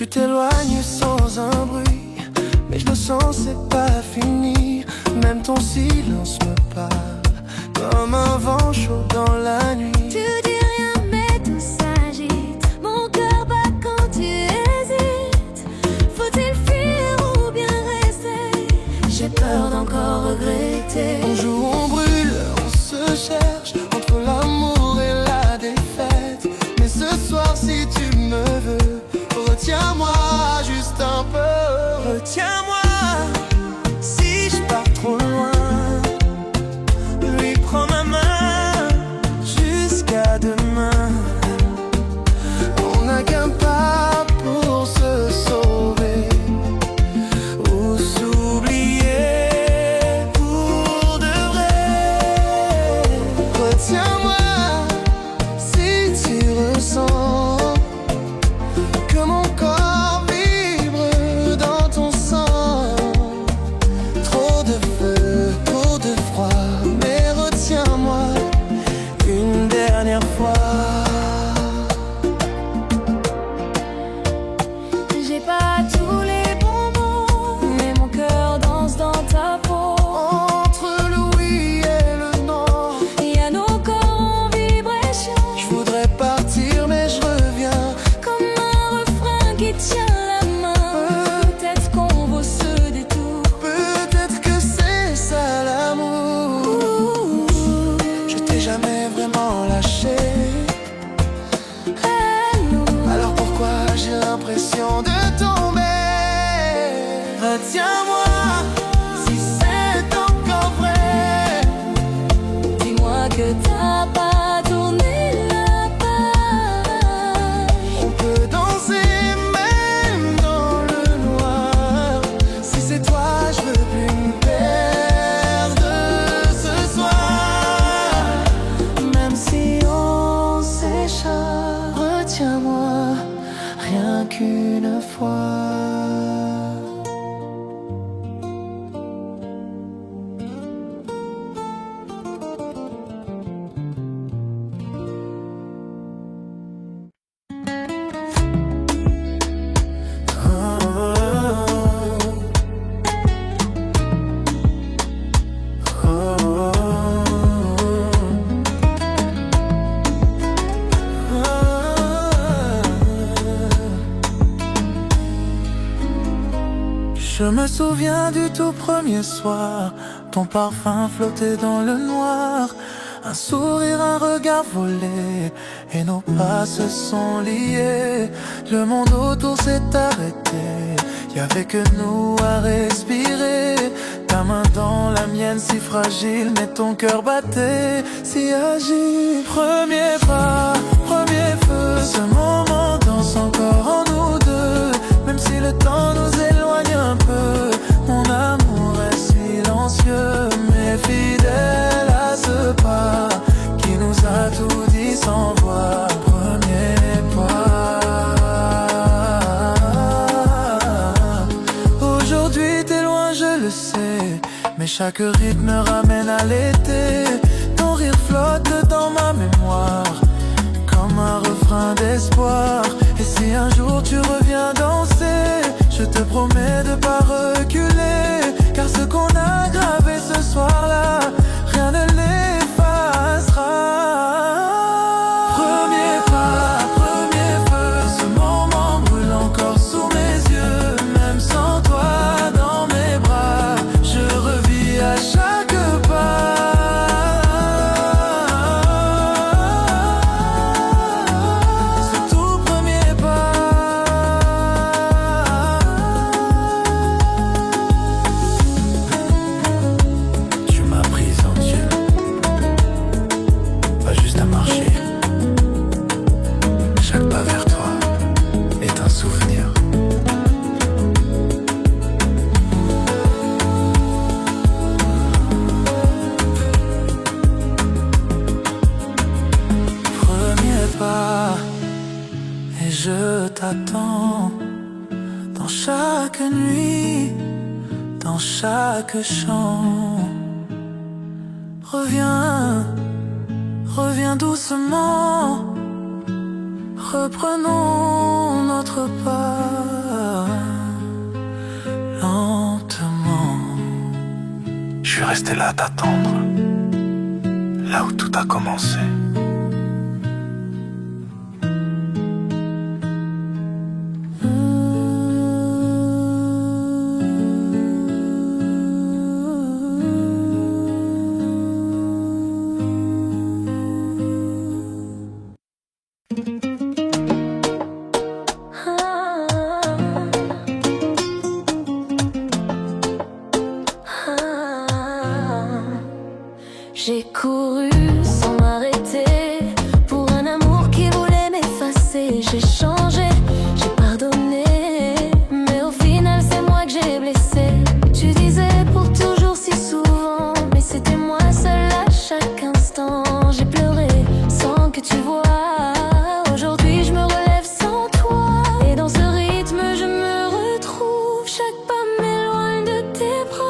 Tu t'éloignes sans un bruit, mais je le sens, c'est pas fini. Même ton silence me parle, comme un vent chaud dans la nuit. Tu dis rien mais tout s'agite, mon cœur bat quand tu hésites. Faut-il fuir ou bien rester? J'ai peur d'encore regretter. On joue, on brûle, on se cherche entre l'amour et la défaite. Mais ce soir si tu me veux, retiens-moi juste un peu. Retiens-moi si je pars trop loin. Lui prends ma main jusqu'à demain. On n'a qu'un pas pour se sauver ou s'oublier pour de vrai. Retiens-moi si tu ressens que mon corps vibre dans ton sang. Trop de feu, trop de froid, mais retiens-moi une dernière fois. J'ai pas tous les bons mots, mais mon cœur danse dans ta peau. Entre le oui et le non, Y a nos corps en vibration, je voudrais partir mais je reviens. comme un refrain qui tient la main. Peut-être qu'on vaut ce détour. Peut-être que c'est ça l'amour. Je t'ai jamais vraiment lâché, alors pourquoi j'ai l'impression de tomber? Retiens-moi si c'est encore vrai. Dis-moi que t'as pas tourné la page. On peut danser même dans le noir. Si c'est toi, je veux plus me perdre ce soir. Même si on s'échappe, retiens-moi rien qu'une fois. Je me souviens du tout premier soir, ton parfum flottait dans le noir. Un sourire, un regard volé, et nos pas se sont liés. Le monde autour s'est arrêté, y'avait que nous à respirer. Ta main dans la mienne si fragile, mais ton cœur battait si agile. Premier pas, premier feu, ce moment danse encore en nous deux. Même si le temps nous éloigne un peu, mon amour est silencieux, mais fidèle à ce pas qui nous a tout dit sans voix. Premier pas. Aujourd'hui t'es loin, je le sais, mais chaque rythme ramène à l'été. Ton rire flotte dans ma mémoire, comme un refrain d'espoir. Et si un jour tu reviens danser, je te promets de pas reculer, car ce qu'on a gravé ce soir-là, rien ne l'effacera. Premier pas, premier feu, ce moment brûle encore sous mes yeux. Même sans toi dans mes bras, je revis à chaque pas. Et je t'attends dans chaque nuit, dans chaque chant. Reviens, reviens doucement, reprenons notre notre pas, lentement. Je suis resté là à t'attendre, là où tout a commencé. J'ai couru sans m'arrêter pour un amour qui voulait m'effacer. J'ai changé, j'ai pardonné, mais au final c'est moi que j'ai blessé. Tu disais pour toujours si souvent, mais c'était moi seule à chaque instant. J'ai pleuré sans que tu vois. Aujourd'hui je me relève sans toi, et dans ce rythme je me retrouve. Chaque pas m'éloigne de tes bras.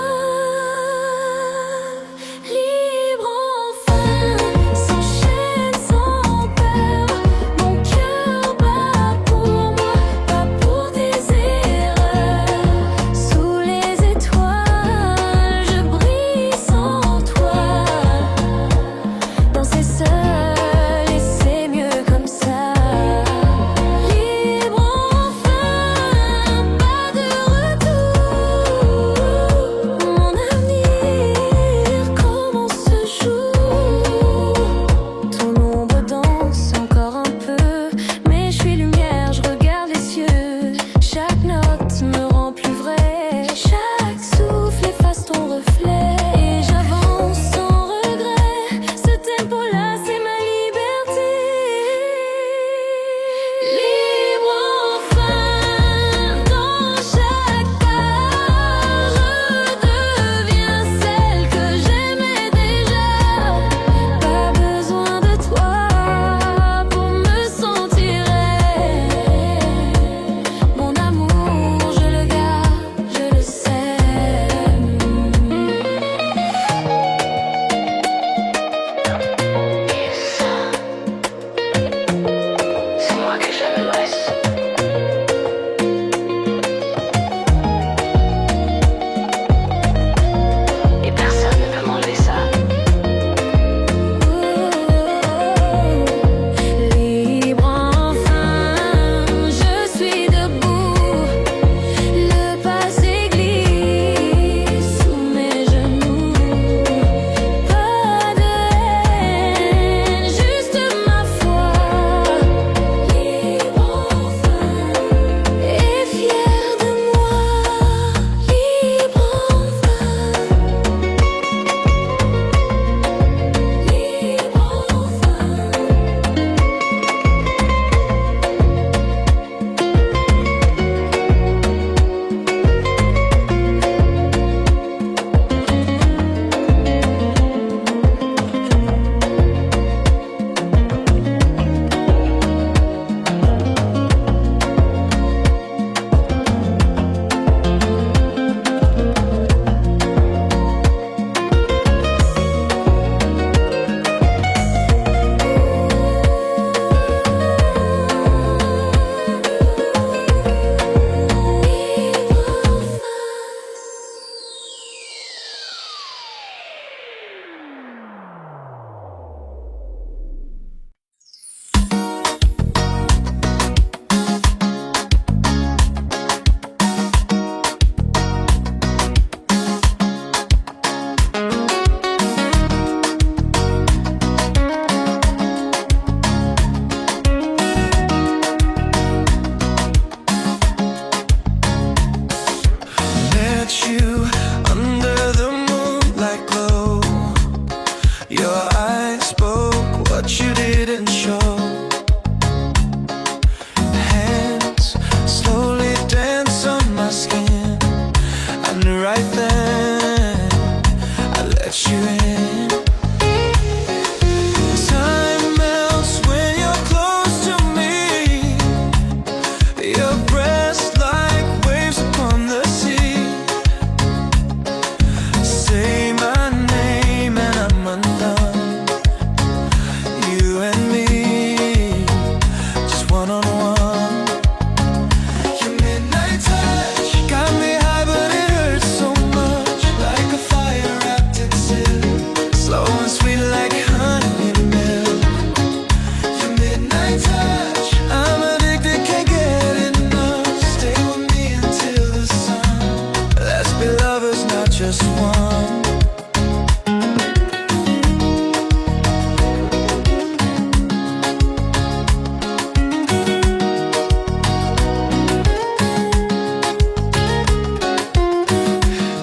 just one.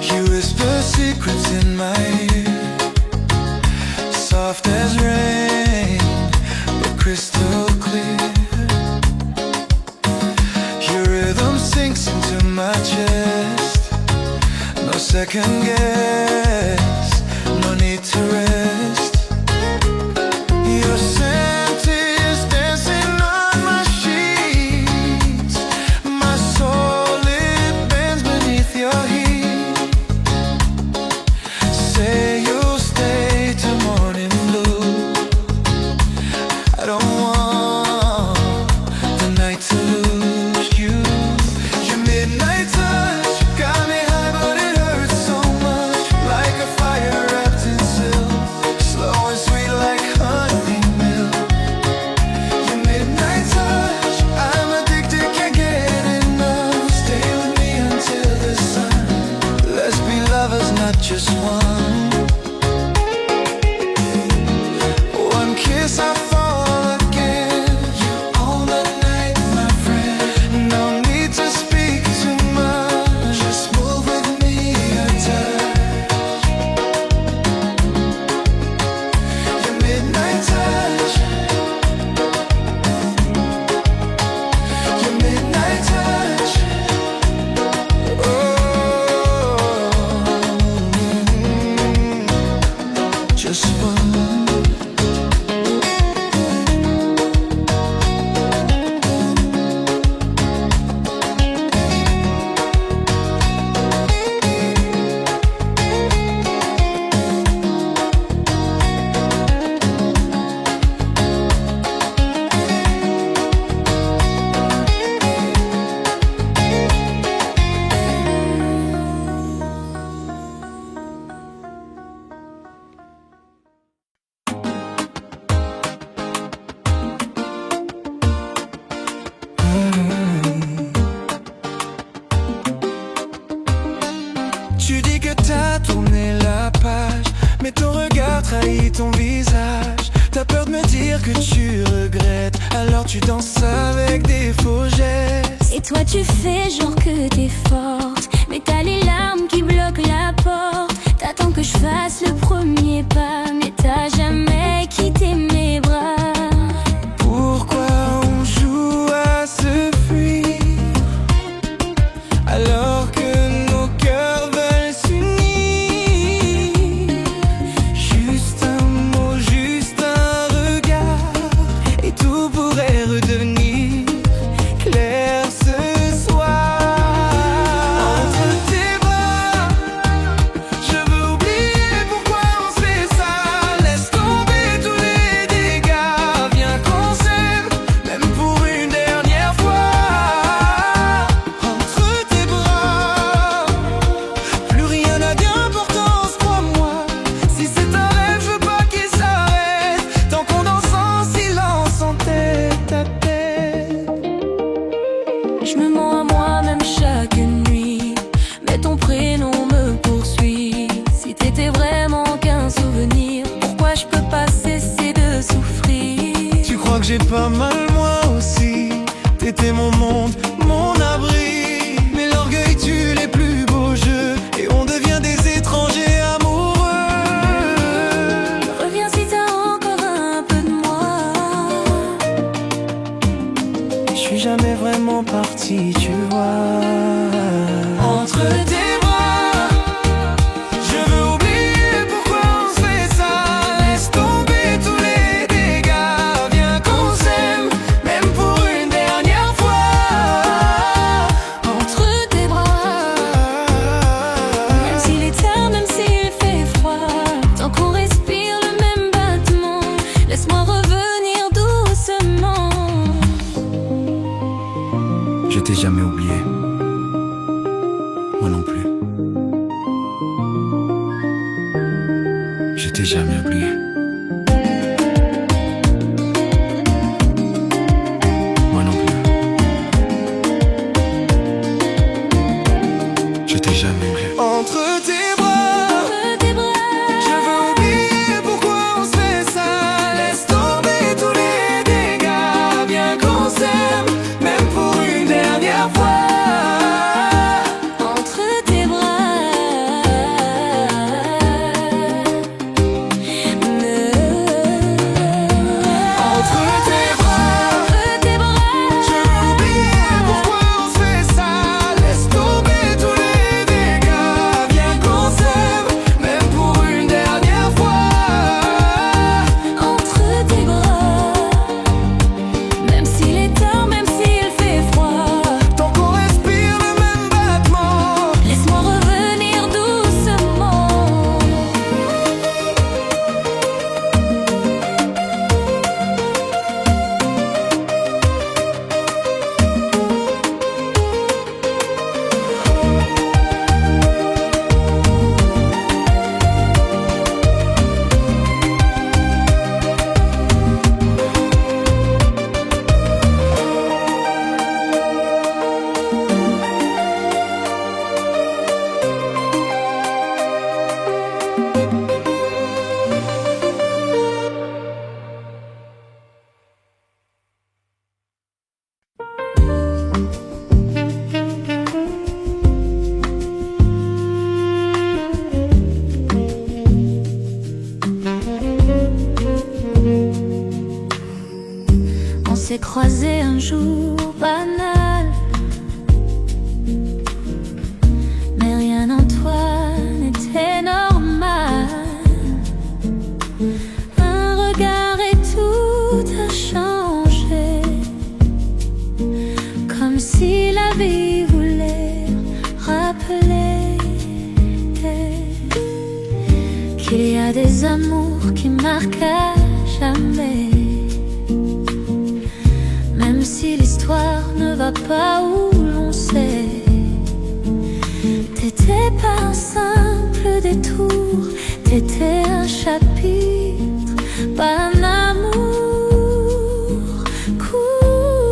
You whisper secrets in my ear, soft as rain, but crystal clear. Your rhythm sinks into my chest, no second guess, no need to rest. Your scent is dancing on my sheets, my soul it bends beneath your heat. Say you'll stay till morning blue. I don't want the night to lose you. Your midnight touch got me high, but it hurts so much. Like a fire wrapped in silk, slow and sweet like honey milk. Your midnight touch, I'm addicted, can't get enough. Stay with me until the sun. Let's be lovers, not just one. One kiss, I fall again. You own the night, my friend. No need to speak too much. Just move with me, your touch. Your midnight touch. Your midnight touch. Oh, just one. Tu dis que t'as tourné la page, mais ton regard trahit ton visage. T'as peur de me dire que tu regrettes, alors tu danses avec des faux gestes. Et toi tu fais genre que t'es forte, mais t'as les larmes qui bloquent la porte. T'attends que je fasse le premier pas, mais t'as jamais quitté mes bras. Pourquoi on joue à se fuir alors que nos cœurs veulent s'unir? Juste un mot, juste un regard, et tout pourrait redevenir clair ce soir. Entre tes bras, je veux oublier pourquoi on se fait ça. Laisse tomber tous les dégâts, viens qu'on s'aime, même pour une dernière fois. Entre tes bras, plus rien n'a d'importance, crois-moi. Si c'est un rêve, je veux pas qu'il s'arrête, tant qu'on danse en silence en tête à tête. Je me mens à moi-même chaque nuit, mais ton prénom me poursuit. Si t'étais vraiment qu'un souvenir, pourquoi je peux pas cesser de souffrir? Tu crois que j'ai pas mal moi aussi? T'étais mon monde, mon abri, mais l'orgueil tue les plus beaux jeux, et on devient des étrangers amoureux. Reviens si t'as encore un peu de moi. Je suis jamais vraiment parti, tu vois. Entre tes bras, je veux oublier pourquoi on se fait ça. Laisse tomber tous les dégâts, viens qu'on s'aime, même pour une dernière fois. Entre tes bras, même s'il est tard, même s'il fait froid, tant qu'on respire le même battement, laisse-moi revenir doucement. Je t'ai jamais oublié. Moi non plus. Je t'ai jamais oublié. Moi non plus. Je t'ai jamais oublié. Entre tes bras, s'est croisé un jour banal, mais rien en toi n'était normal. Un regard et tout a changé, comme si la vie voulait rappeler qu'il y a des amours qui marquent à jamais. Même si l'histoire ne va pas où l'on sait, t'étais pas un simple détour, t'étais un chapitre, pas un amour court.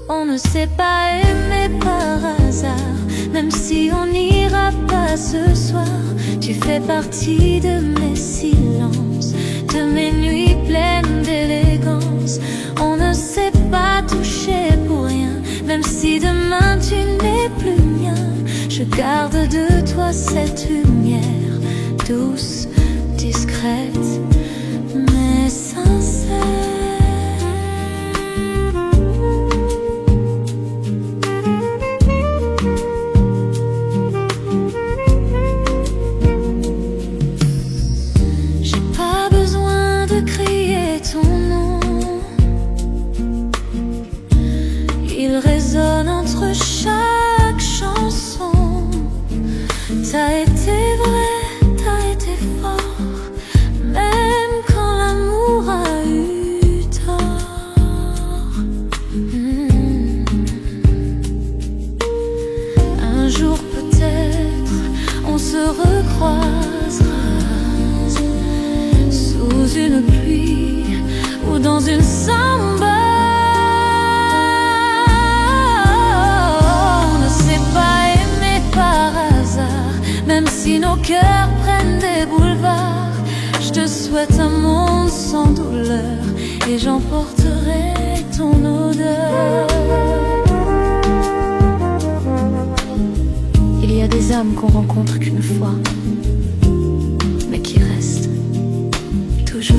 On ne s'est pas aimé par hasard, même si on n'ira pas ce soir. Tu fais partie de mes silences, de mes nuits pleines d'élégance. On ne s'est pas touché pour rien, même si demain tu n'es plus mien. Je garde de toi cette lumière douce, discrète, mais sincère. J'ai pas besoin de crier ton nom, il résonne entre chaque chanson. T'as été vrai, t'as été fort, même quand l'amour a eu tort. Un jour peut-être on se recroisera, sous une pluie ou dans une samba. Même si nos cœurs prennent des boulevards, je te souhaite un monde sans douleur et j'emporterai ton odeur. Il y a des âmes qu'on rencontre qu'une fois, mais qui restent toujours.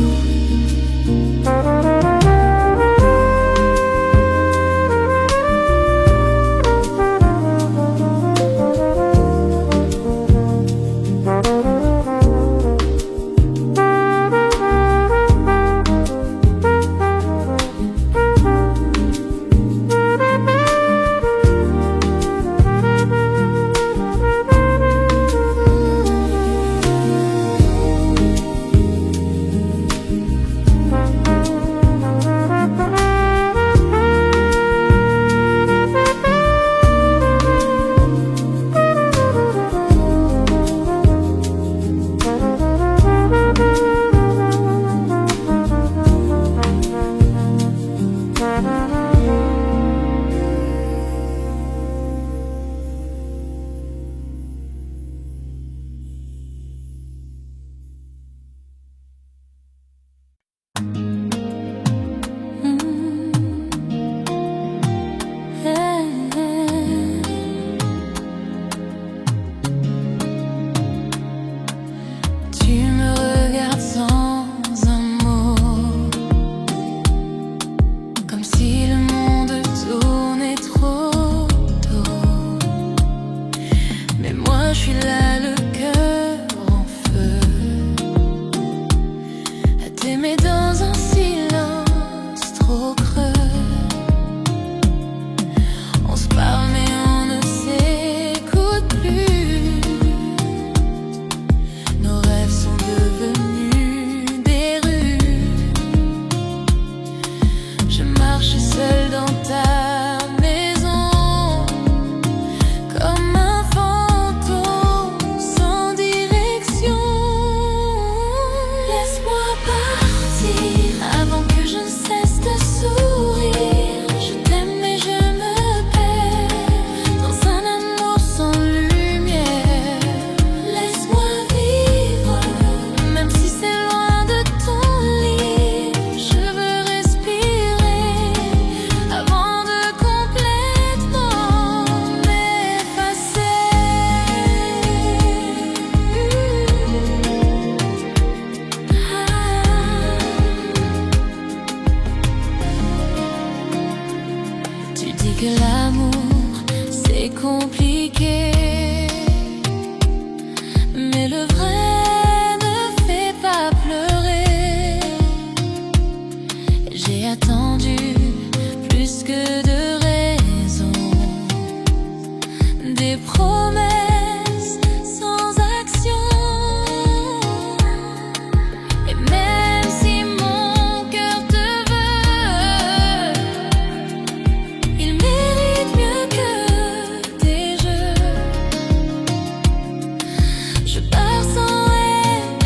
Je pars sans haine,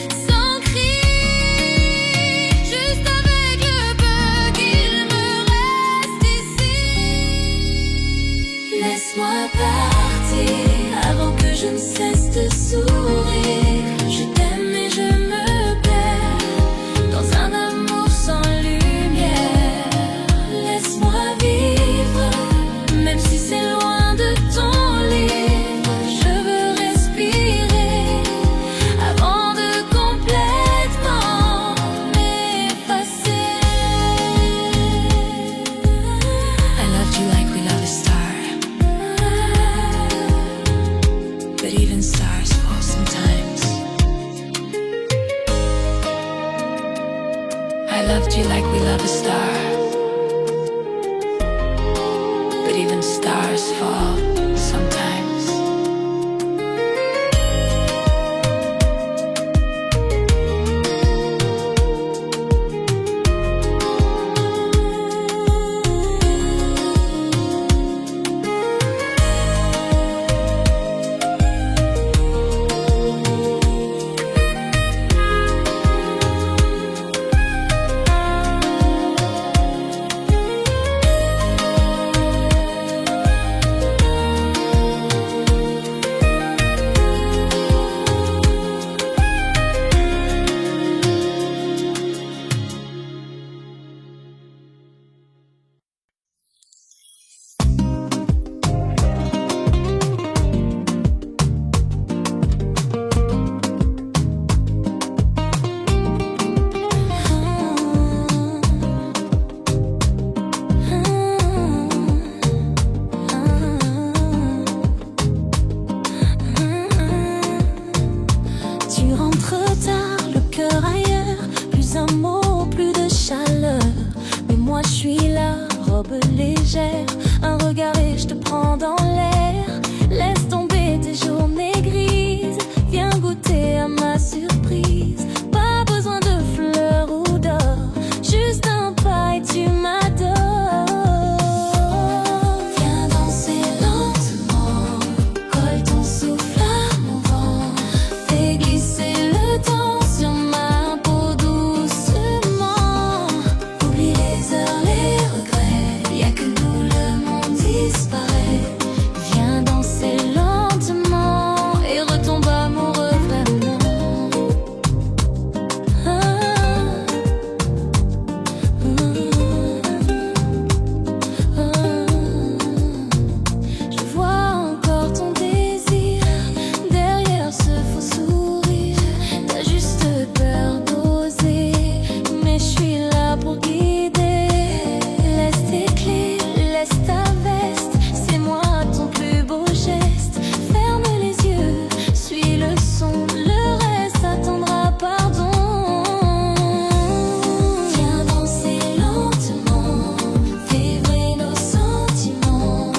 sans cri, juste avec le peu qu'il me reste ici. Laisse-moi partir avant que je ne cesse de sourire. Je t'aime et je me perds dans un amour sans lumière. Laisse-moi vivre, même si c'est loin de ton livre. Je veux respirer avant de complètement m'effacer. I loved you like we love a star, but even stars fall sometimes. I loved you like we love a star, but even stars fall sometimes. Tu rentres tard, le cœur ailleurs, plus un mot, plus de chaleur. Mais moi je suis là, robe légère, un regard et je te prends dans l'air. Laisse tomber tes journées grises, viens goûter à ma surprise. Pas besoin de fleurs ou d'or, juste un pas et tu m'adores. Viens danser lentement, colle ton souffle à mon vent. Fais glisser le temps sur ma peau doucement. Oublie les heures, les regrets, y'a que nous, le monde disparaît. Viens danser lentement et retombe amoureux vraiment. Ah, ah, ah. Je vois encore ton désir derrière ce faux sourire. T'as juste peur d'oser, mais je suis là pour guider. Laisse tes clés, laisse ta veste, c'est moi ton plus beau geste. Ferme les yeux, suis le son, le reste attendra pardon. Viens danser lentement, vivre nos sentiments.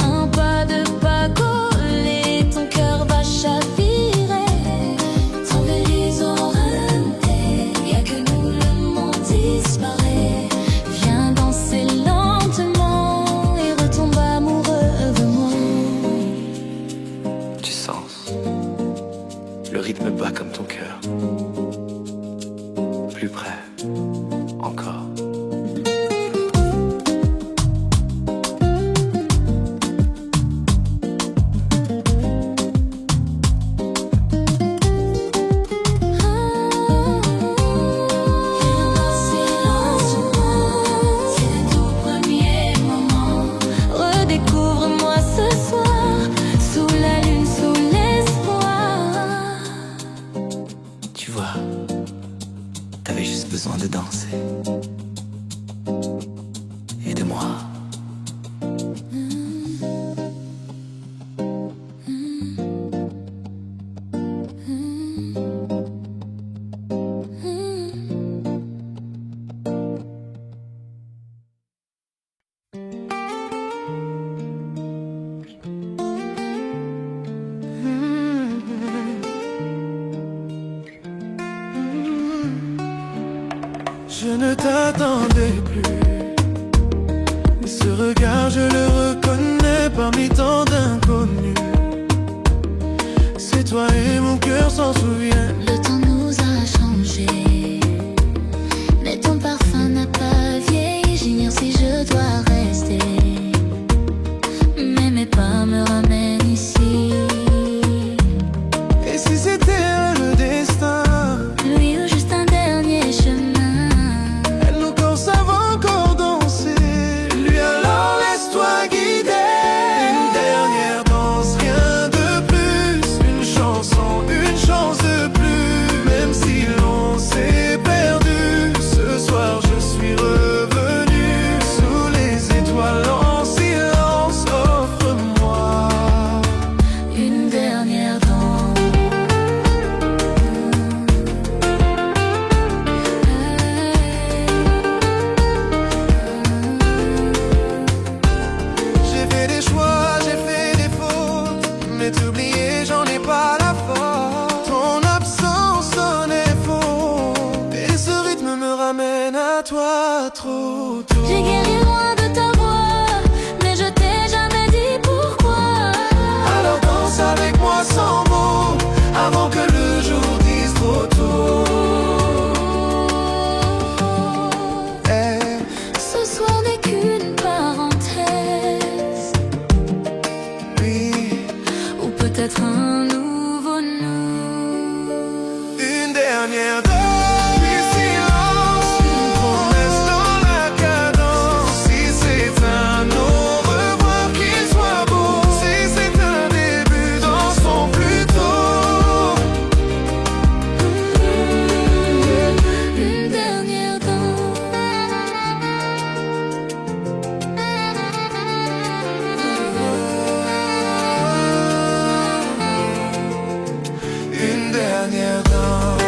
Un pas de pas collé, ton cœur va chavirer. Tant que les ont remonté, y'a que nous, le monde disparaît. Viens danser lentement et retombe amoureux de moi. Du sens. Le rythme bat comme ton cœur. Plus près. Encore. Viens danser lentement, c'est le tout premier moment. Redécouvre-moi ce soir, sous la lune, sous l'espoir. Tu vois, t'avais juste besoin de danser. Et de moi. Je ne t'attendais plus, mais ce regard je le reconnais parmi tant d'inconnus. C'est toi et mon cœur s'en souvient. Le temps nous a changé, mais ton parfum n'a pas vieilli. J'ignore si je dois rester, mais mes pas me ramènent ici. Et si c'était le destin, Oui, ou juste un dernier chemin. nos corps savent encore danser. Lui alors laisse-toi guider. Une dernière danse, rien de plus. Une chanson, une chance de plus. Même si l'on s'est perdu, ce soir je suis revenu. Sous les étoiles en silence, offre-moi Une dernière danse. J'ai fait des choix, j'ai fait des fautes, mais t'oublier, j'en ai pas la faute. Ton absence sonnait faux, et ce rythme me ramène à toi trop tôt. J'ai guéri loin de ta voix, mais je t'ai jamais dit pourquoi. Alors danse avec moi sans mots, avant que le jour dise trop tôt. Eh, Ce soir n'est qu'une parenthèse, oui, ou peut-être un nouveau nous. une dernière danse, puis silence, une promesse dans la cadence. Si c'est un au revoir, qu'il soit beau. Si c'est un début, dansons plus tôt. Une dernière Une dernière danse.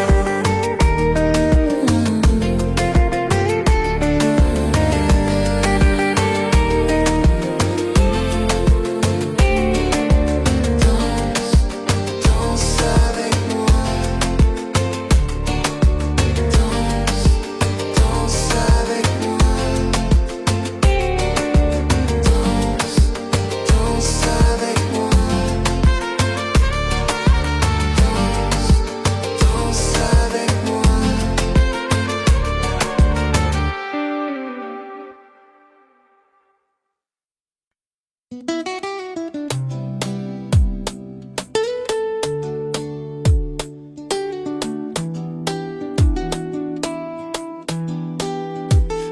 Danse avec moi. Danse avec moi. Danse avec moi. Danse avec moi.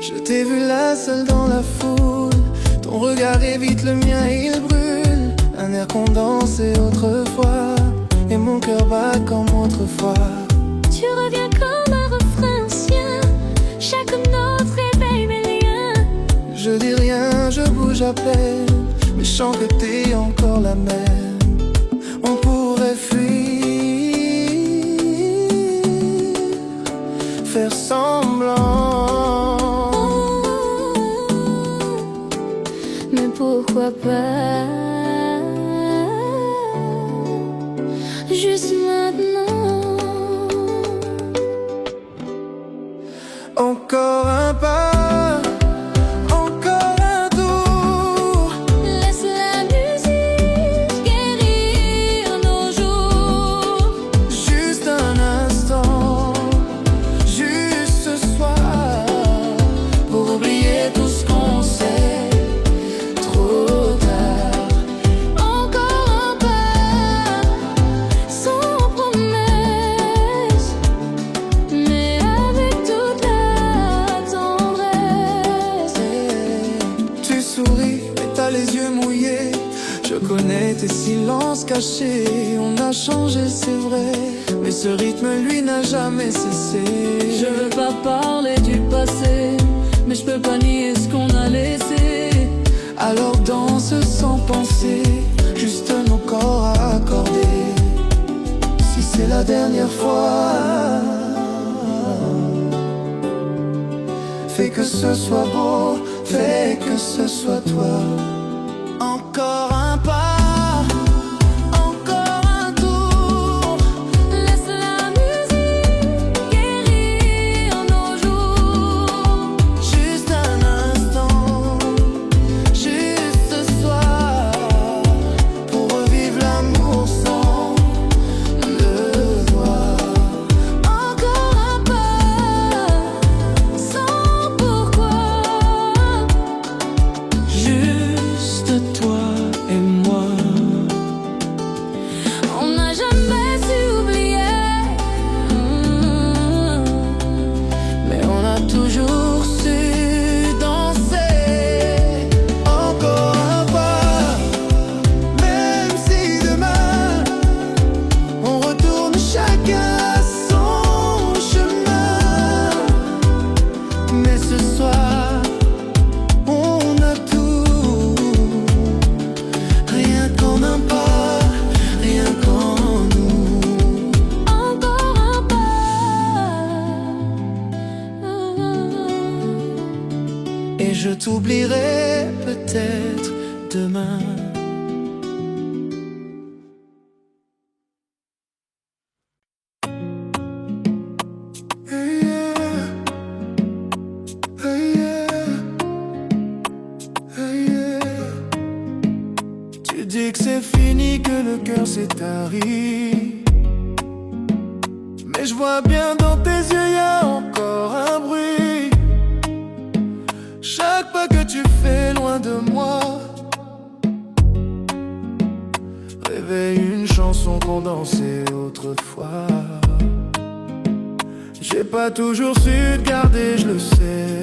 Je t'ai vu là seul dans la foule. Ton regard évite le mien et il brûle. Un air qu'on dansait autrefois, et mon cœur bat comme autrefois. Tu reviens comme un refrain ancien, chaque note réveille mes liens. Je dis rien, je bouge à peine, mais je sens que t'es encore la même. On pourrait fuir, faire semblant, Mais pourquoi pas juste maintenant? encore un pas, encore un tour. Laisse la musique guérir nos jours. Juste un instant, juste ce soir, pour oublier tout ce qu'on sait. Trop tard, Encore un pas, sans promesse, mais avec toute la tendresse. tu souris, mais t'as les yeux mouillés. Je connais tes silences cachés. On a changé, c'est vrai, mais ce rythme, lui, n'a jamais cessé. Je veux pas parler du passé, mais je peux pas nier ce qu'on a laissé. Alors danse sans penser, juste nos corps à accorder. Si c'est la dernière fois, fais que ce soit beau, fais que ce soit toi. Encore un pas, encore un tour. Laisse la musique guérir nos jours. Juste un instant, juste ce soir, pour revivre l'amour sans le t'oublierai peut-être demain. Tu dis que c'est fini, que le cœur s'est tari, mais je vois bien dans tes yeux, y a encore un bruit. Chaque pas que tu fais loin de moi réveille une chanson qu'on dansait autrefois. J'ai pas toujours su te garder, je le sais,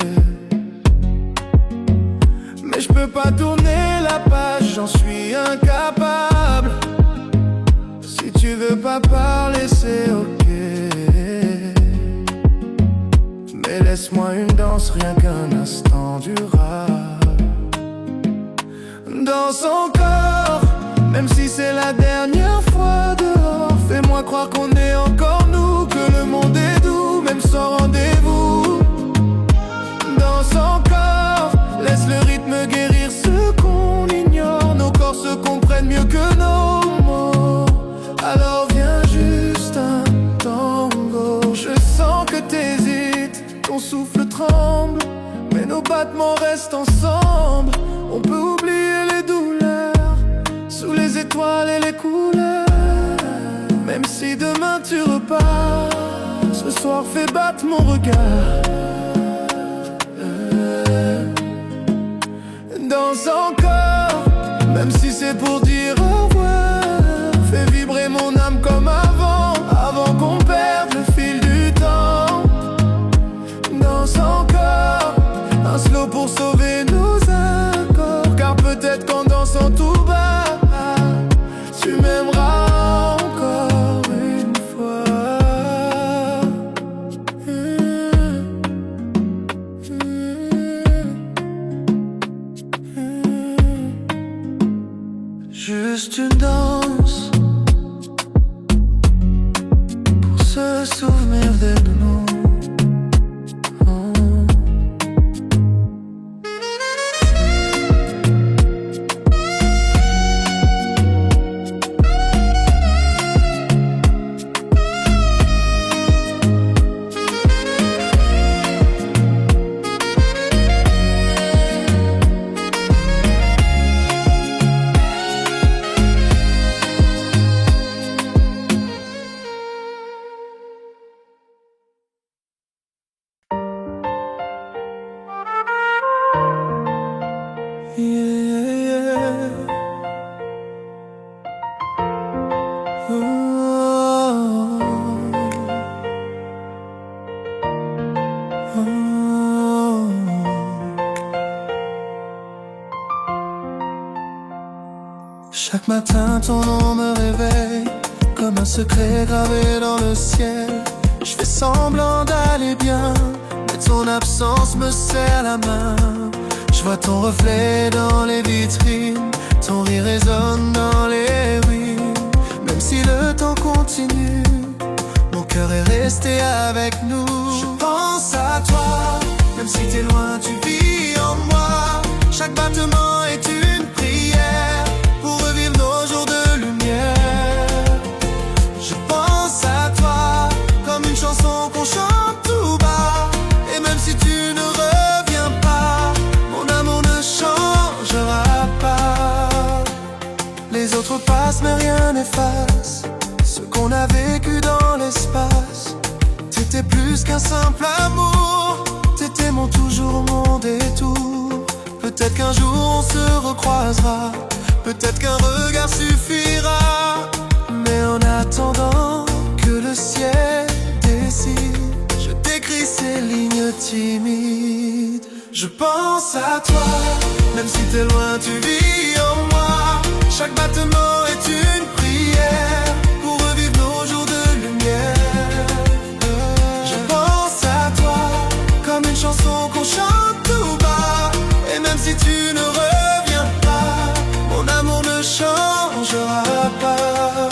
mais je peux pas tourner la page, j'en suis incapable. Si tu veux pas parler, c'est ok, mais laisse-moi une danse, rien qu'un instant durable. Danse encore, même si c'est la dernière fois dehors. Fais-moi croire qu'on est encore nous, que le monde est doux, même sans rendez-vous. Danse encore, laisse le rythme guérir ce qu'on ignore. Nos corps se comprennent mieux que nos mots. Alors viens juste un tango. Je sens que t'hésites, ton souffle tremble, mais nos battements restent ensemble. On peut oublier les douleurs sous les étoiles et les couleurs. Même si demain tu repars, ce soir fais battre mon regard. Danse encore, même si c'est pour dire au revoir. Fais vibrer mon âme comme avant, avant qu'on perde le fil du temps. Danse encore, un slow pour sauver nos accords. Car peut-être qu'en dansant tout bas, tu m'aimeras encore une fois. Juste une danse pour se souvenir de nous. Chaque matin ton nom me réveille comme un secret gravé dans le ciel. Je fais semblant d'aller bien, mais ton absence me serre la main. Je vois ton reflet dans les vitrines, ton rire résonne dans les ruines. Même si le temps continue, mon cœur est resté avec nous. Je pense à toi, même si t'es loin, tu vis en moi. Chaque battement est une prière pour revivre nos jours de lumière. Je pense à toi comme une chanson qu'on chante tout bas. Et même si tu ne reviens pas, mon amour ne changera pas. Les autres passent mais rien n'efface ce qu'on a vécu dans l'espace. T'étais plus qu'un simple amour, t'étais mon toujours, mon détour. Peut-être qu'un jour on se recroisera, peut-être qu'un regard suffira. Mais en attendant que le ciel décide, je t'écris ces lignes timides. Je pense à toi, même si t'es loin, tu vis en moi. Chaque battement est une prière pour revivre nos jours de lumière. Je pense à toi comme une chanson qu'on chante tout bas. Et même si tu ne reviens pas, mon amour ne changera pas.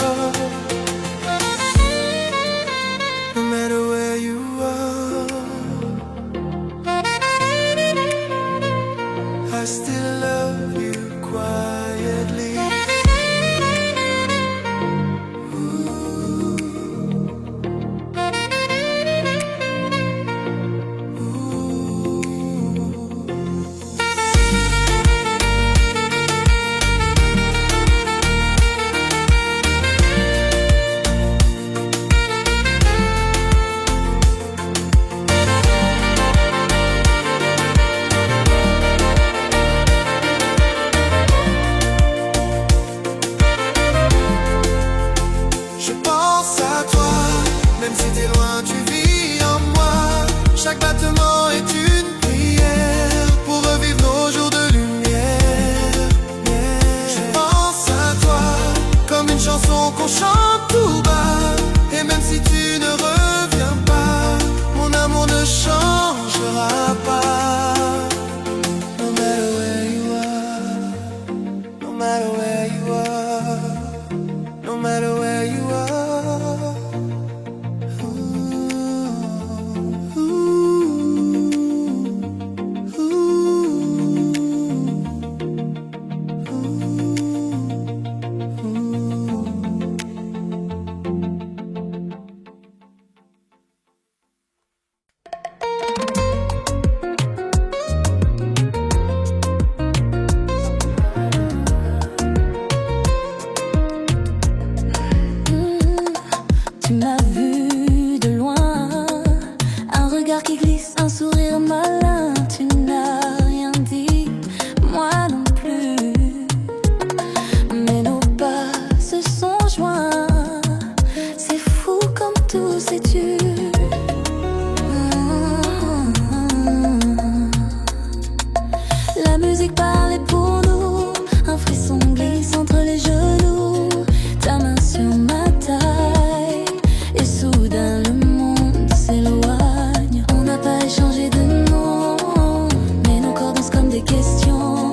No matter where you are. Même si t'es loin, tu vis en moi. Chaque battement est une prière pour revivre nos jours de lumière. Je pense à toi comme une chanson qu'on chante tout bas. Et même si tu ne reviens pas, mon amour ne changera pas. No matter where you are, no matter where you are, no matter where you are. Tu m'as vu de loin, un regard qui glisse, un sourire malin. Tu n'as rien dit, moi non plus. Mais nos pas se sont joints. C'est fou comme tout s'est tu. La musique parlait pour nous, un frisson glisse entre les genoux. Ta main sur ma taille, et soudain le monde s'éloigne. On n'a pas échangé de nom, mais nos corps dansent comme des questions.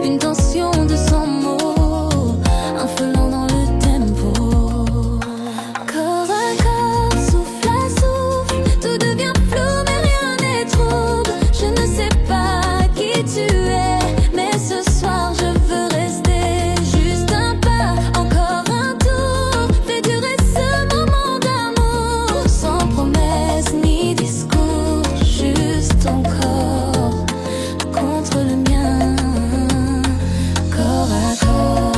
Une tension de 100 mots, un feu lent dans le tempo. Corps à corps, souffle à souffle, tout devient flou mais rien n'est trouble. Je ne sais pas qui tu es, mais ce soir je veux rester. Juste un pas, encore un tour, fais durer ce moment d'amour. Sans promesse ni discours, juste ton corps contre le mien, corps à corps.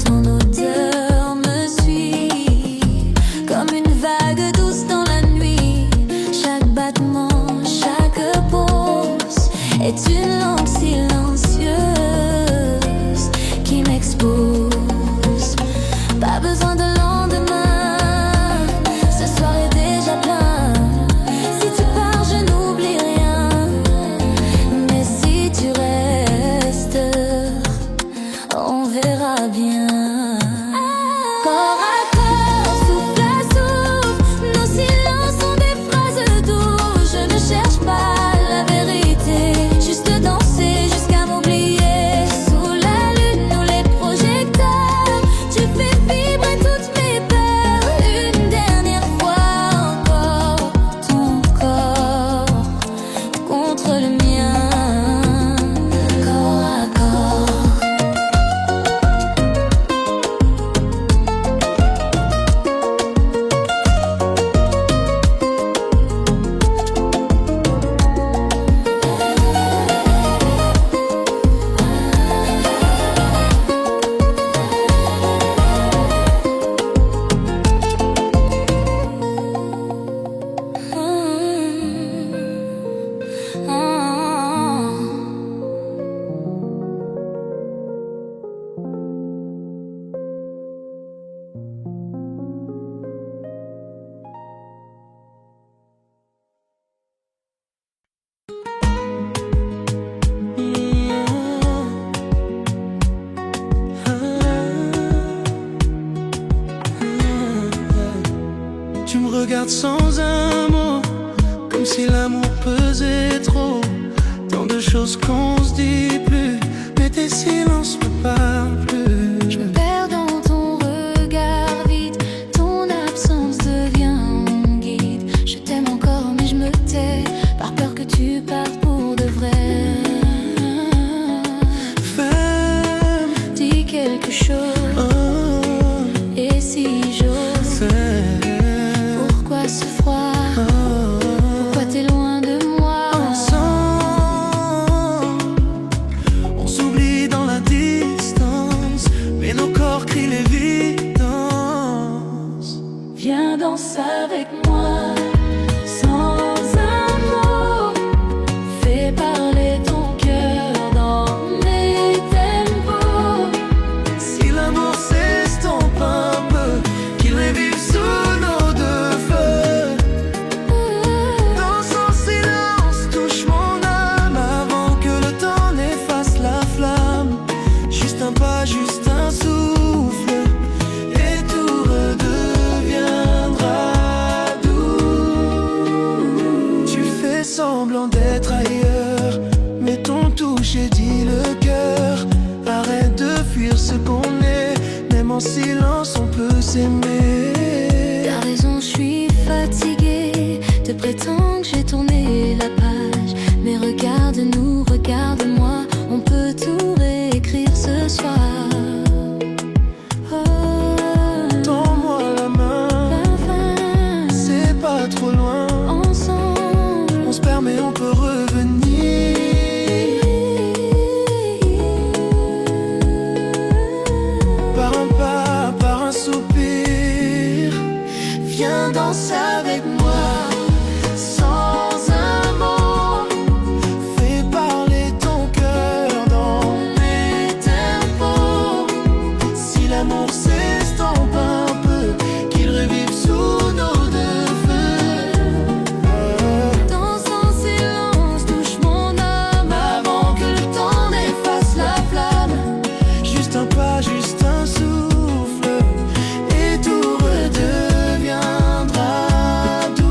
Ton odeur me suit comme une vague douce dans la nuit. Chaque battement, chaque pause est une langue silencieuse qui m'expose. Pas besoin de lendemain, ce soir est déjà plein. Si tu pars, je n'oublie rien, mais si tu restes, on verra bien. Corps à corps, souffle à souffle, nos silences sont des phrases douces. Je ne cherche pas la vérité, juste danser jusqu'à m'oublier. Sous la lune ou les projecteurs, tu fais vibrer toutes mes peurs. Une dernière fois encore, ton corps contre le mien, corps à corps. Tu me regardes sans un mot, comme si l'amour pesait trop. Tant de choses qu'on se dit plus, mais tes silences me parlent plus. Je me perds dans ton regard vide, ton absence devient mon guide. Je t'aime encore mais je me tais, par peur que tu partes pour de vrai. Femme, Dis quelque chose, et si j'ose, pourquoi ce froid? Pourquoi t'es loin de moi? ensemble, Ton toucher dit le cœur. Arrête de fuir ce qu'on est. Même en silence on peut s'aimer. T'as raison, je suis fatiguée de prétendre que j'ai tourné la page. Mais regarde-nous, regarde-moi, on peut tout réécrire ce soir. Tends-moi la main, c'est pas trop loin. Ensemble, on se permet, on peut revenir. Par un pas, par un soupir. Viens danser avec moi. Sans un mot, fais parler ton cœur dans mes tempos. Si l'amour s'estompe un peu, qu'il revive sous nos deux feux. dans son silence, touche mon âme avant que le temps n'efface la flamme. Juste un pas, juste un souffle, et tout redeviendra doux.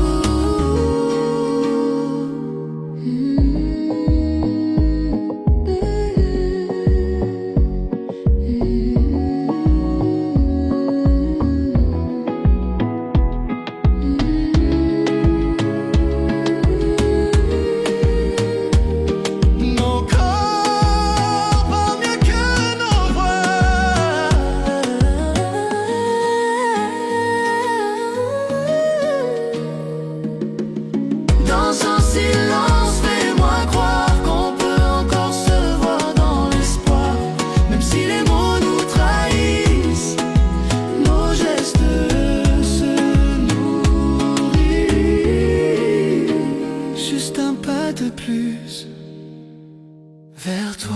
Nos corps valent mieux que nos voix. Dans son silence, fais-moi croire qu'on peut encore se voir dans l'espoir. Même si les mots nous trahissent, nos gestes se nourrissent. Juste un pas de plus vers toi.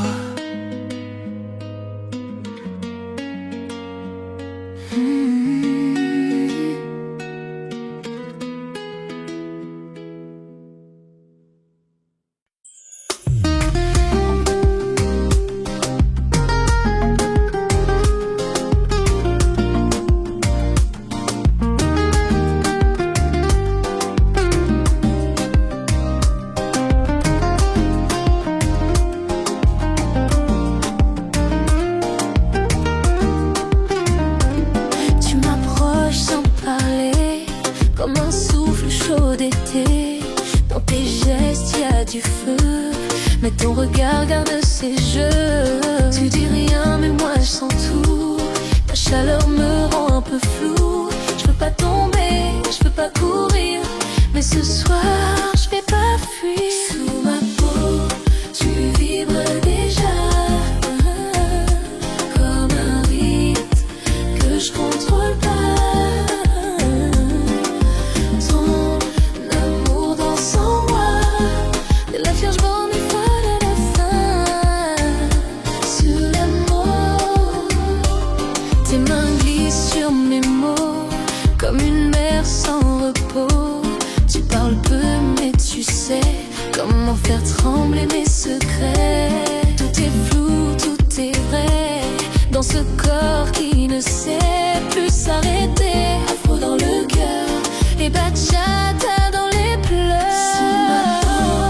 Tu m'approches sans parler, comme un souffle chaud d'été. Dans tes gestes y a du feu, mais ton regard garde ses jeux. Tu dis rien mais moi je sens tout. Ta chaleur me rend un peu flou. Je peux pas tomber, je peux pas courir, mais ce soir je vais pas fuir. Sous ma peau, tu vibres déjà, comme un rythme que je contrôle pas. Ton amour danse en moi, de la vierge bonne et folle à la fin. Sous l'amour, tes mains glissent sur mes mots, comme une mer sans repos. Tu parles peu mais tu sais comment faire trembler mes secrets. Tout est flou, tout est vrai, dans ce corps qui ne sait plus s'arrêter. Afro dans le cœur et bachata dans les pleurs. Sous ma peau,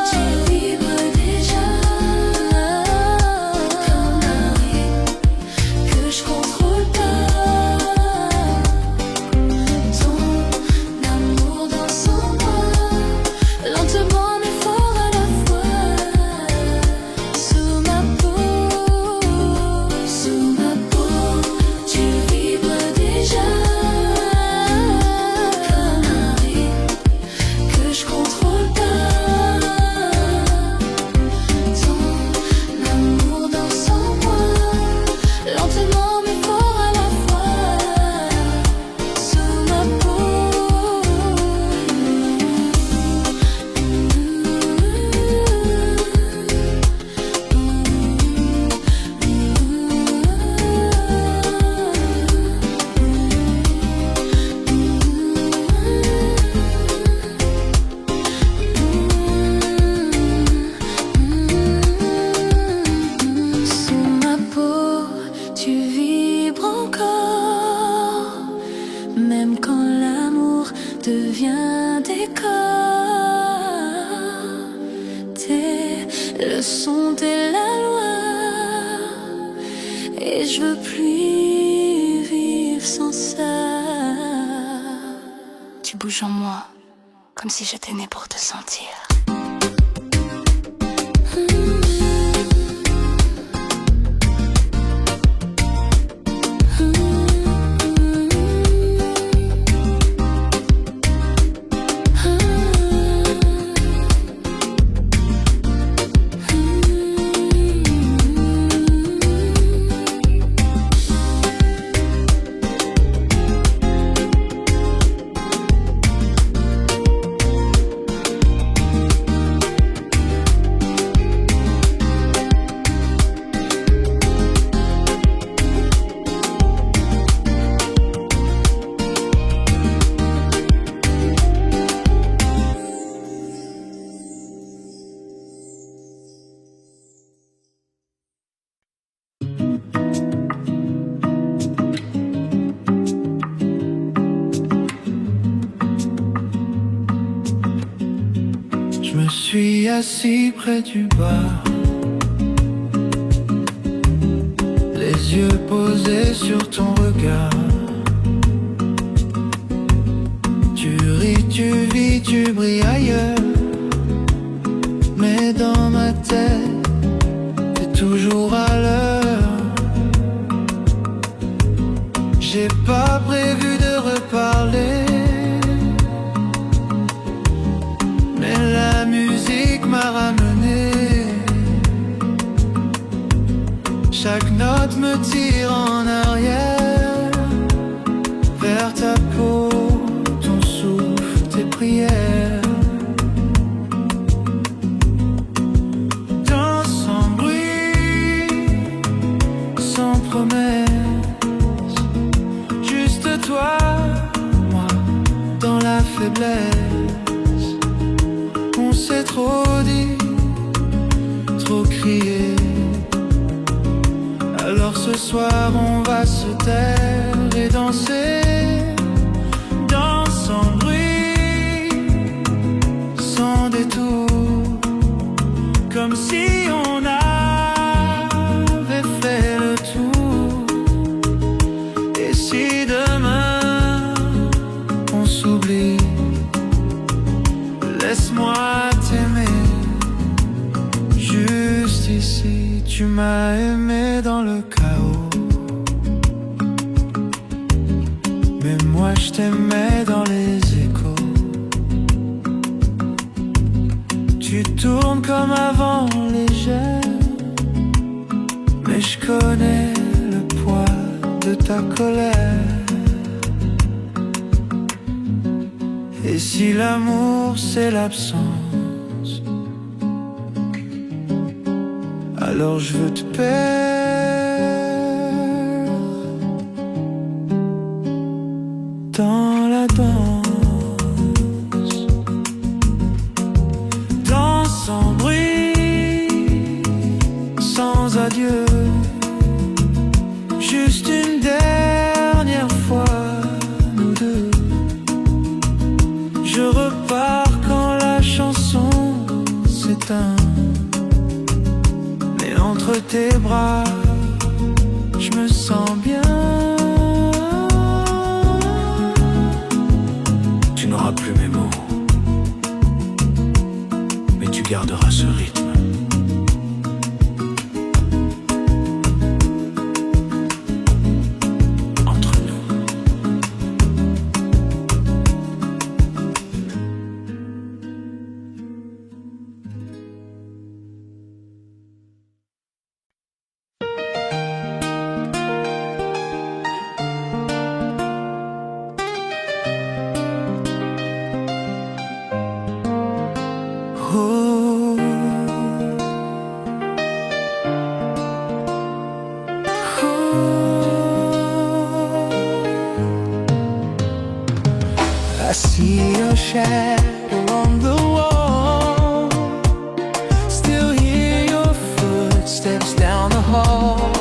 tu vibres déjà, comme un rythme que je contrôle pas. Ton amour danse en moi, lentement mais fort à la fois. Sous ma peau, tu vibres déjà, comme un rythme que je contrôle pas. Ton amour danse en moi, lentement mais fort à la fois. Sous ma Sous ma peau, tu vibres encore, même quand l'amour devient décor. T'es Le son est la loi et je veux plus vivre sans ça. Tu bouges en moi comme si j'étais née pour te sentir. Je me suis assis près du bar, les yeux posés sur ton regard. Tu ris, tu vis, tu brilles ailleurs, mais dans ma tête, t'es toujours à l'heure. J'ai pas prévu de reparler, mais la musique m'a ramené. Chaque note me tire en arrière, vers ta peau, ton souffle, tes prières. Danse sans bruit, sans promesse, juste toi, moi, dans la faiblesse. On s'est trop dit, trop crié. Alors ce soir on va se taire et danser. Danse sans bruit, sans détour, comme si on avait fait le tour. Et si demain on s'oublie, laisse-moi t'aimer, juste ici. Tu m'as aimé dans le chaos, mais moi je t'aimais dans les échos. Tu tournes comme avant, légère, mais je connais le poids de ta colère. Et si l'amour c'est l'absence, alors je veux te perdre dans la danse. Danse sans bruit, sans adieu, juste une dernière fois, nous deux. Je repars quand la chanson s'éteint, mais entre tes bras, je me sens bien. Tu n'auras plus mes mots, mais tu garderas ce rythme. Entre nous. Oh, I see your shadow on the wall, still hear your footsteps down the hall.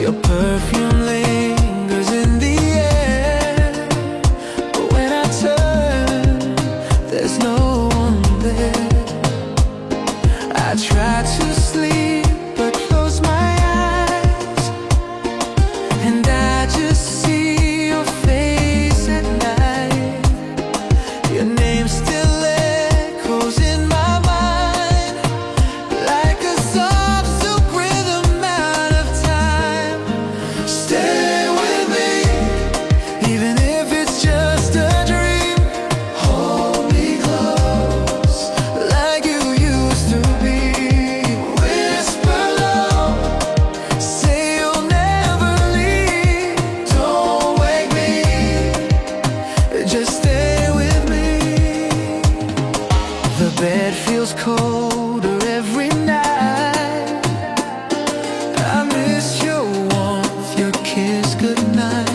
Your perfume lingers in the air, but when I turn, there's no one there. I try to sleep but close my eyes, and I just see your face at night. Your name still echoes in my mind like a soft silk rhythm out of time. Stay with me, even if it's just a dream. Hold me close like you used to be. Whisper low, say you'll never leave. Don't wake me, just stay with me. The bed feels colder every night. I miss your warmth, your kiss goodnight.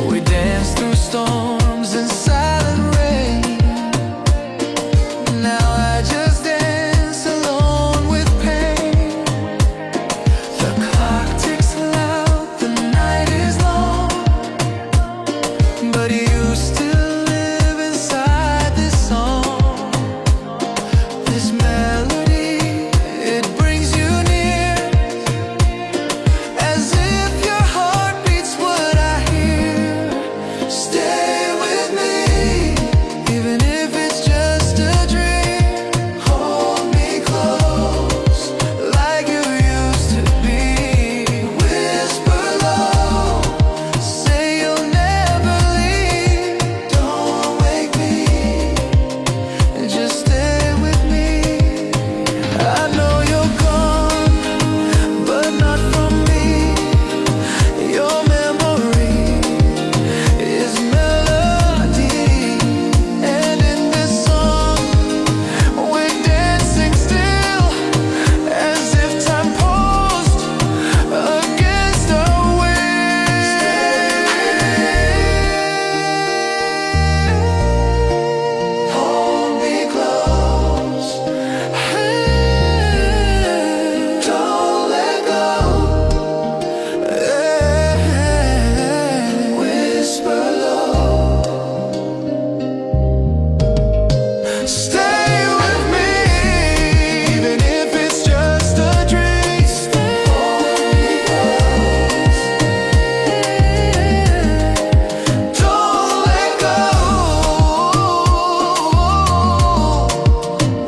We dance through storms and silent rain. Now I just dance alone with pain. The clock ticks loud, the night is long, but you still live inside this song. This melody, it brings you near, as if your heart beats what I hear. Stay with me, even if it's just a dream. Hold me close like you used to be. Whisper low, say you'll never leave. Don't wake me, just stay with me. I know you're gone, but not from me. Your memory is melody, and in this song we're dancing still, as if time paused against our will. Hold me close, don't let go. Whisper low, stay with me, even if it's just a dream. Hold me close, don't let go.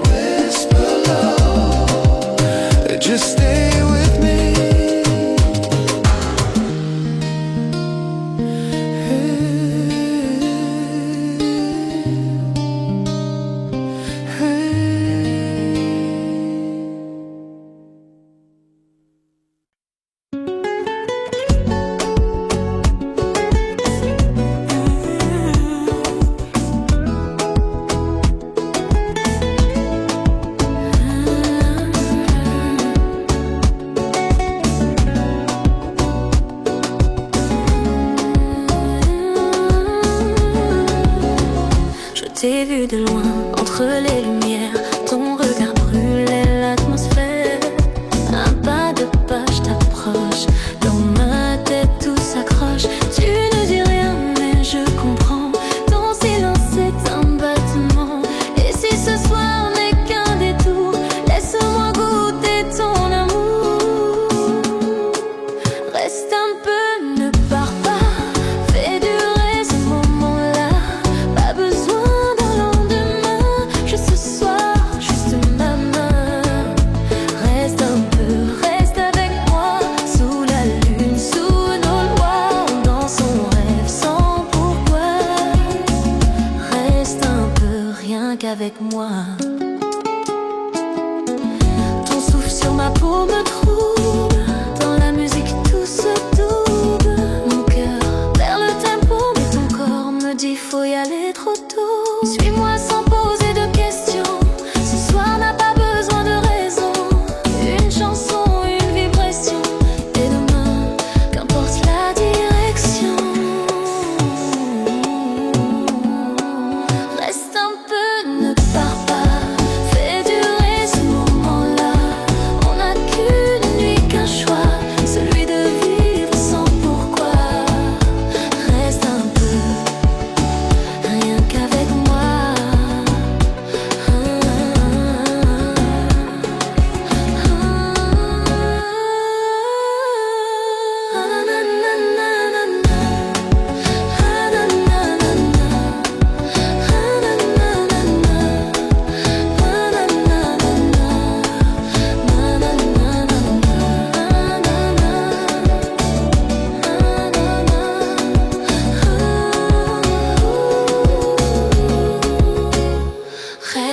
Whisper low, just stay with me. Je t'ai vu de loin, entre les lumières. Ton regard brûlait l'atmosphère. Un pas de pas, je t'approche. Dans ma tête tout s'accroche. Tu ne dis rien mais je comprends. Ton silence est un battement. Et si ce soir n'est qu'un détour, laisse-moi goûter ton amour. Reste un peu, ne pars pas. Fais durer ce moment-là. Pas besoin d'un lendemain, juste ce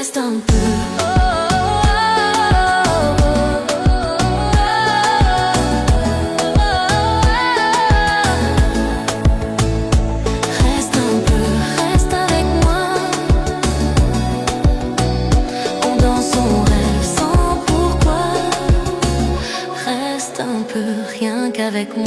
reste un peu. Reste un peu, reste avec moi. On danse, on rêve sans pourquoi. Reste un peu, rien qu'avec moi.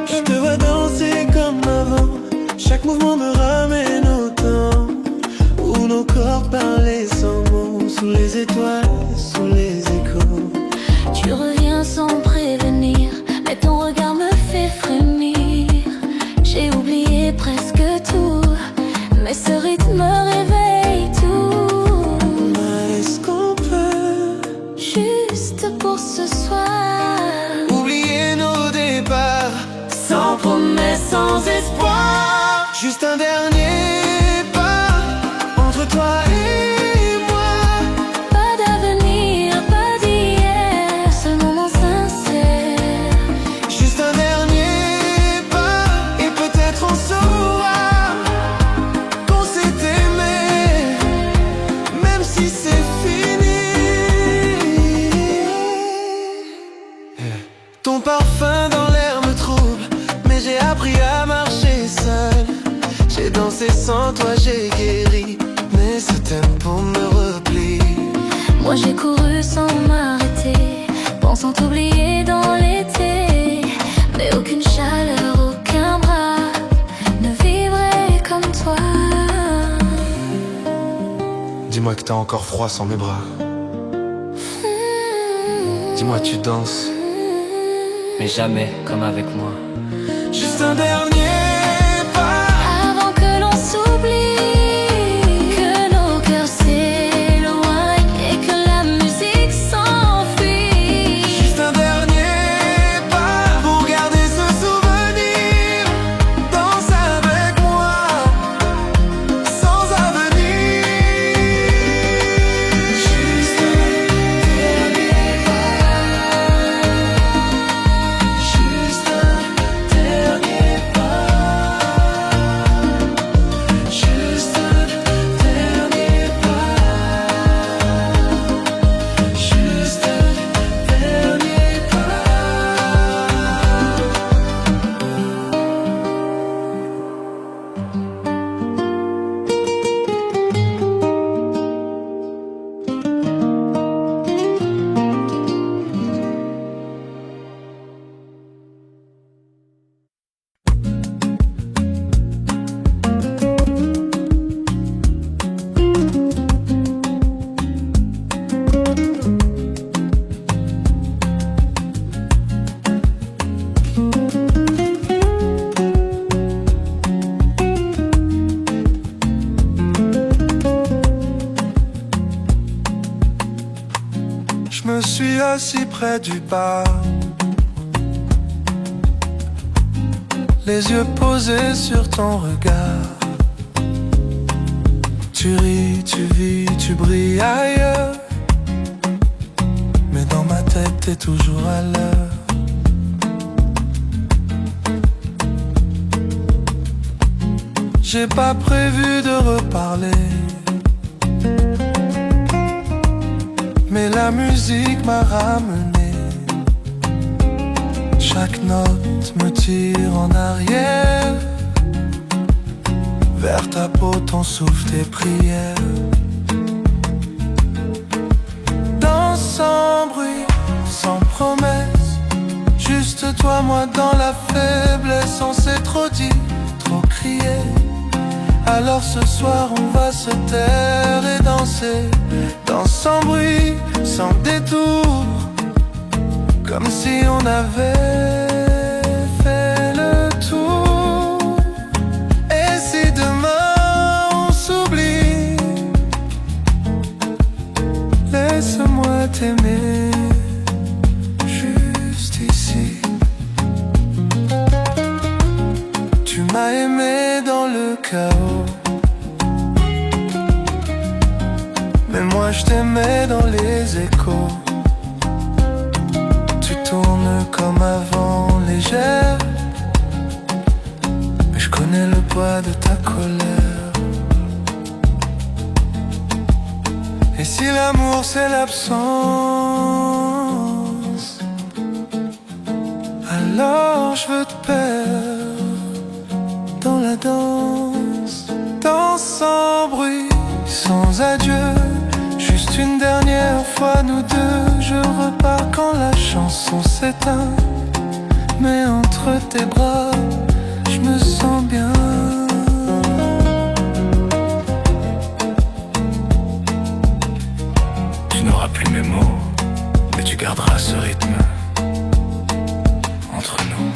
Je te vois danser comme avant. Chaque mouvement me ramène au temps où nos corps parlaient sans mots. Sous les étoiles, sous les échos. Tu reviens sans prévenir, mais ton regard me fait frémir. J'ai oublié presque tout, mais ce rythme réveille tout. Est-ce qu'on peut Juste pour ce soir, oublier nos départs? sans promesse, sans espoir. Juste un dernier pas entre toi et moi. Pas d'avenir, pas d'hier, ce moment sincère. Juste un dernier pas et peut-être on saura qu'on s'est aimé, même si c'est fini. Ton parfum dans l'air me trouble, mais j'ai appris à marcher seul. J'ai dansé sans toi, j'ai guéri, mais ce tempo me replie. Moi j'ai couru sans m'arrêter, pensant t'oublier dans l'été. Mais aucune chaleur, aucun bras ne vibrait comme toi. Dis-moi que t'as encore froid sans mes bras. Dis-moi tu danses, mais jamais comme avec moi. juste un dernier pas. Avant que l'on s'oublie, que nos cœurs s'éloignent et que la musique s'enfuit. Juste un dernier pas pour garder ce souvenir. Danse avec moi, sans avenir. Juste un dernier pas. Juste un dernier pas. Juste un dernier pas. Juste un dernier pas. Je me suis assis près du bar, les yeux posés sur ton regard. Tu ris, tu vis, tu brilles ailleurs, mais dans ma tête t'es toujours à l'heure. J'ai pas prévu de reparler, mais la musique m'a ramené. Chaque note me tire en arrière, vers ta peau, ton souffle, tes prières. Danse sans bruit, sans promesse, juste toi, moi dans la faiblesse. On s'est trop dit, trop crié. Alors ce soir on va se taire et danser. Danse sans bruit, sans détour, comme si on avait fait le tour. Et si demain mais moi je t'aimais dans les échos. Tu tournes comme avant, légère, mais je connais le poids de ta colère. Et si l'amour c'est l'absence, alors je veux te perdre dans la danse. Danse sans bruit, sans adieu, juste une dernière fois nous deux. Je repars quand la chanson s'éteint, mais entre tes bras, je me sens bien. Tu n'auras plus mes mots, mais tu garderas ce rythme entre nous.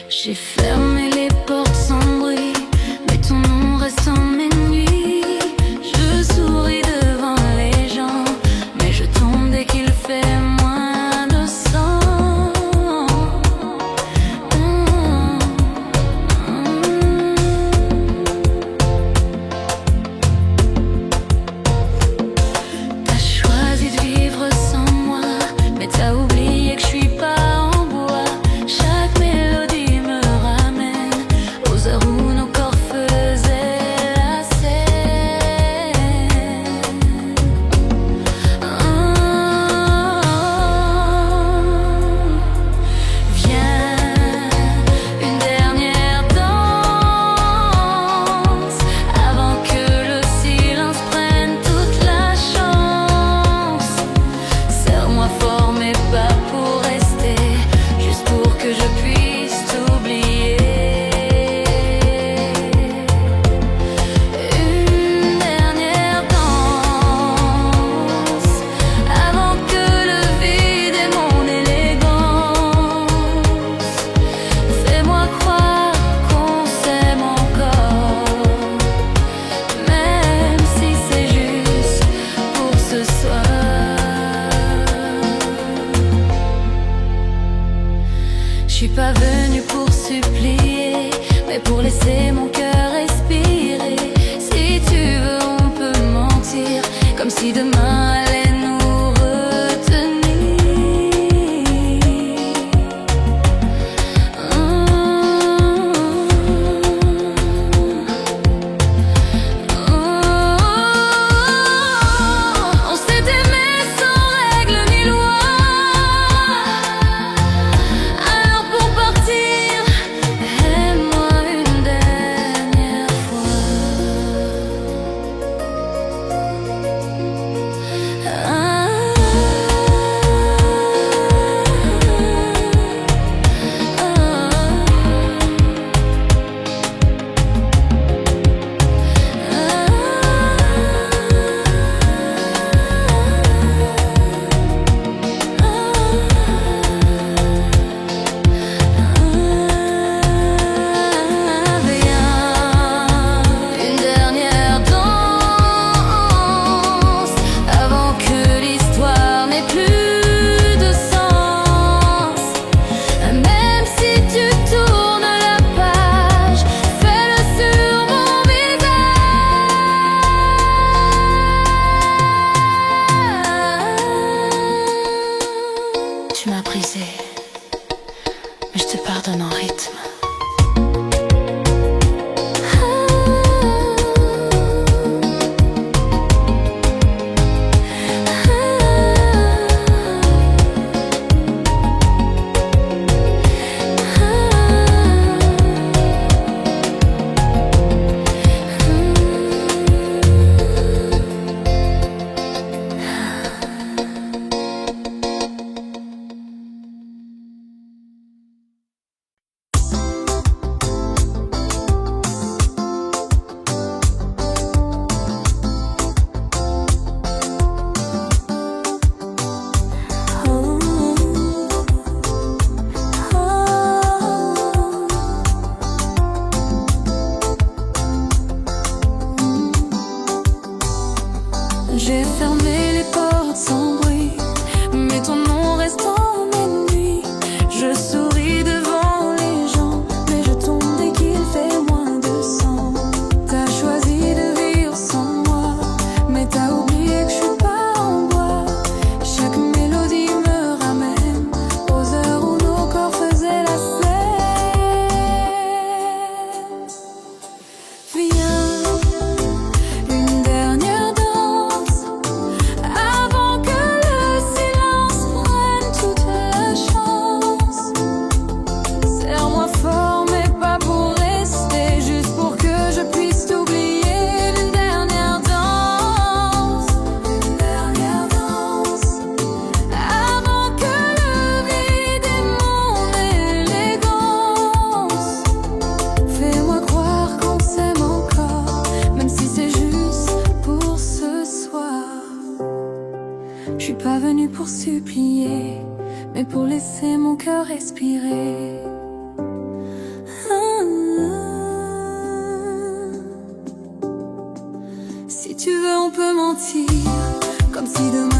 J'ai fermé les portes sans bruit, mais ton nom reste en mes nuits. Je souris devant les gens, mais je tombe dès qu'il fait moins de sang. T'as choisi de vivre sans moi, mais t'as oublié que je suis pas en bois. Chaque mélodie me ramène aux heures où nos corps faisaient la scène. Viens, une dernière danse avant que le silence prenne toute la chance. Serre-moi fort mais pas pour rester, juste pour que je puisse t'oublier. Une dernière danse avant que le vide ait mon élégance. Fais-moi croire qu'on s'aime encore, même si c'est juste pour ce soir. Je suis pas venue pour supplier, mais pour laisser mon cœur respirer. Si tu veux, on peut mentir, comme si demain allait nous retenir. On s'est aimé sans règles ni loi. Alors pour partir, aime-moi une dernière fois. brisé, mais je te pardonne en rythme. J'ai fermé les portes sans bruit, mais ton nom reste en mes nuits. Je souris devant les gens, mais je tombe dès qu'il fait moins de 100. T'as choisi de vivre sans moi, mais t'as oublié que je suis pas en bois. Chaque mélodie me ramène aux heures où nos corps faisaient la scène. Viens, une dernière danse avant que le silence prenne toute la chance. Serre-moi fort mais pas pour rester, juste pour que je puisse t'oublier. Une dernière danse avant que le vide ait mon élégance. Fais-moi croire qu'on s'aime encore, même si c'est juste pour ce soir. Je suis pas venue pour supplier, mais pour laisser mon cœur respirer. Si tu veux, on peut mentir, comme si demain